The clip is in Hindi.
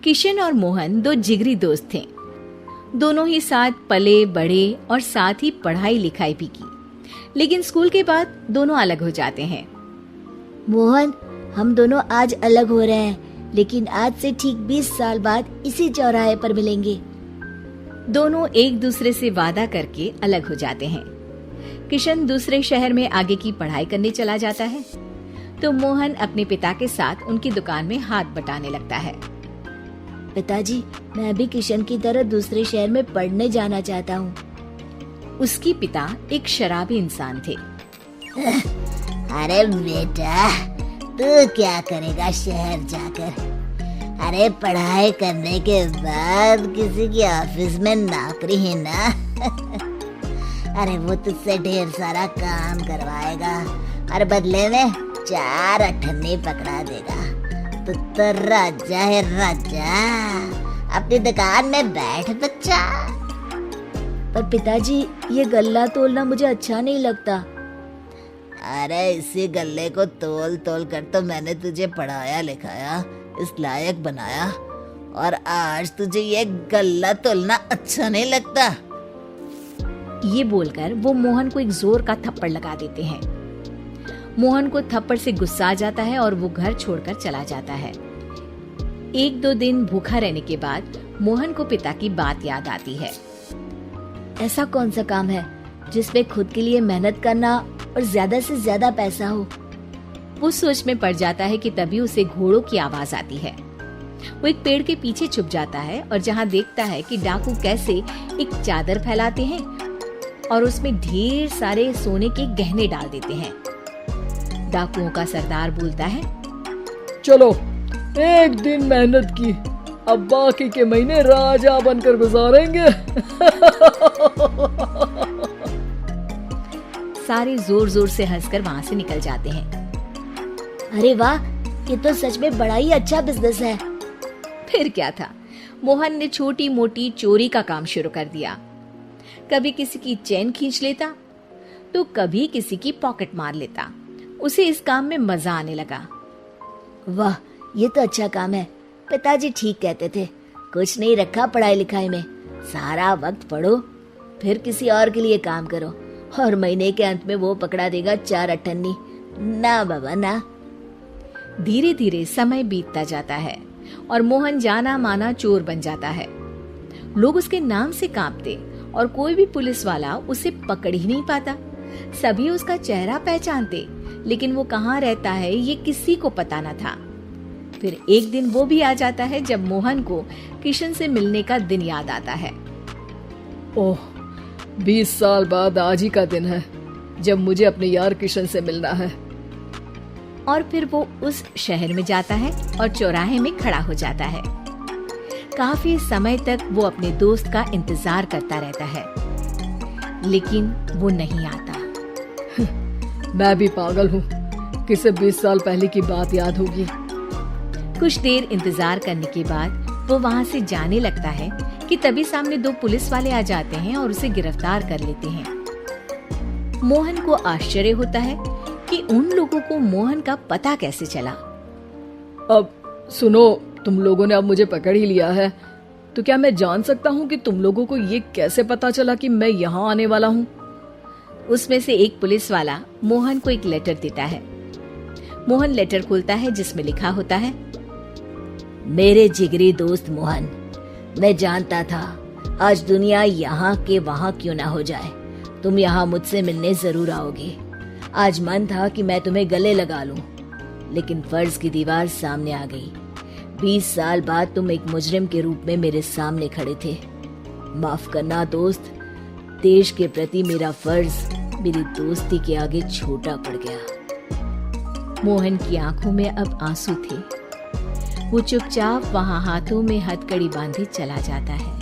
किशन और मोहन दो जिगरी दोस्त थे। दोनों ही साथ पले बड़े और साथ ही पढ़ाई लिखाई भी की, लेकिन स्कूल के बाद दोनों अलग हो जाते हैं। मोहन, हम दोनों आज अलग हो रहे हैं, लेकिन आज से ठीक 20 साल बाद इसी चौराहे पर मिलेंगे। दोनों एक दूसरे से वादा करके अलग हो जाते हैं। किशन दूसरे शहर में आगे की पढ़ाई करने चला जाता है, तो मोहन अपने पिता के साथ उनकी दुकान में हाथ बटाने लगता है। पिताजी, मैं भी किशन की तरह दूसरे शहर में पढ़ने जाना चाहता हूँ। उसकी पिता एक शराबी इंसान थे। अरे बेटा, तू क्या करेगा शहर जाकर? अरे पढ़ाई करने के बाद किसी की ऑफिस में नौकरी है ना। अरे वो तुझसे ढेर सारा काम करवाएगा और बदले में 4 अठन्नी पकड़ा देगा। तो राजा है राजा, अपनी दुकान में बैठ बच्चा। पर पिताजी, ये गल्ला तोलना मुझे अच्छा नहीं लगता। अरे इसी गल्ले को तोल तोल कर तो मैंने तुझे पढ़ाया लिखाया, इस लायक बनाया, और आज तुझे ये गल्ला तोलना अच्छा नहीं लगता। ये बोलकर वो मोहन को एक जोर का थप्पड़ लगा देते हैं। मोहन को थप्पड़ से गुस्सा आ जाता है और वो घर छोड़कर चला जाता है। 1-2 दिन भूखा रहने के बाद मोहन को पिता की बात याद आती है। ऐसा कौन सा काम है जिसमें खुद के लिए मेहनत करना और ज्यादा से ज्यादा पैसा हो? वो सोच में पड़ जाता है कि तभी उसे घोड़ों की आवाज आती है। वो एक पेड़ के पीछे छुप जाता है और जहाँ देखता है कि डाकू कैसे एक चादर फैलाते हैं और उसमें ढेर सारे सोने के गहने डाल देते हैं। डाकुओं का सरदार बोलता है, चलो, एक दिन मेहनत की, अब बाकी के महीने राजा बनकर गुजारेंगे। सारे जोर जोर से हंसकर वहाँ से निकल जाते हैं। अरे वाह, ये तो सच में बड़ा ही अच्छा बिजनेस है। फिर क्या था, मोहन ने छोटी मोटी चोरी का काम शुरू कर दिया। कभी किसी की चेन खींच लेता, तो कभी किसी की पॉकेट मार लेता। उसे इस काम में मजा आने लगा। वाह, ये तो अच्छा काम है। पिताजी ठीक कहते थे, कुछ नहीं रखा पढ़ाई लिखाई में, सारा वक्त पढ़ो, फिर किसी और के लिए काम करो, और महीने के अंत में वो पकड़ा देगा 4 अठन्नी। ना बाबा ना। धीरे धीरे समय बीतता जाता है और मोहन जाना माना चोर बन जाता है। लोग उसके नाम से कांपते और कोई भी पुलिस वाला उसे पकड़ ही नहीं पाता। सभी उसका चेहरा पहचानते, लेकिन वो कहाँ रहता है ये किसी को पता न था। फिर एक दिन वो भी आ जाता है जब मोहन को किशन से मिलने का दिन याद आता है। ओह, 20 साल बाद आज ही का दिन है जब मुझे अपने यार किशन से मिलना है। और फिर वो उस शहर में जाता है और चौराहे में खड़ा हो जाता है। काफी समय तक वो अपने दोस्त का इंतजार करता रहता है, लेकिन वो नहीं आता। मैं भी पागल हूँ, किसे 20 साल पहले की बात याद होगी। कुछ देर इंतजार करने के बाद वो वहाँ से जाने लगता है कि तभी सामने 2 पुलिस वाले आ जाते हैं और उसे गिरफ्तार कर लेते हैं। मोहन को आश्चर्य होता है कि उन लोगों को मोहन का पता कैसे चला। अब सुनो, तुम लोगों ने अब मुझे पकड़ ही लिया है, तो क्या मैं जान सकता हूँ कि तुम लोगों को ये कैसे पता चला कि मैं यहाँ आने वाला हूँ? उसमें से एक पुलिस वाला मोहन को एक लेटर देता है। मोहन लेटर खोलता है जिसमें लिखा होता है, मेरे जिगरी दोस्त मोहन, मैं जानता था आज दुनिया यहाँ के वहाँ क्यों ना हो जाए, तुम यहाँ मुझसे मिलने जरूर आओगे। आज मन था कि मैं तुम्हें गले लगा लूं, लेकिन फर्ज की दीवार सामने आ गई। 20 साल बाद तुम एक मुजरिम के रूप में मेरे सामने खड़े थे। माफ करना दोस्त, देश के प्रति मेरा फर्ज मेरी दोस्ती के आगे छोटा पड़ गया। मोहन की आंखों में अब आंसू थे। वो चुपचाप वहां हाथों में हथकड़ी बांधे चला जाता है।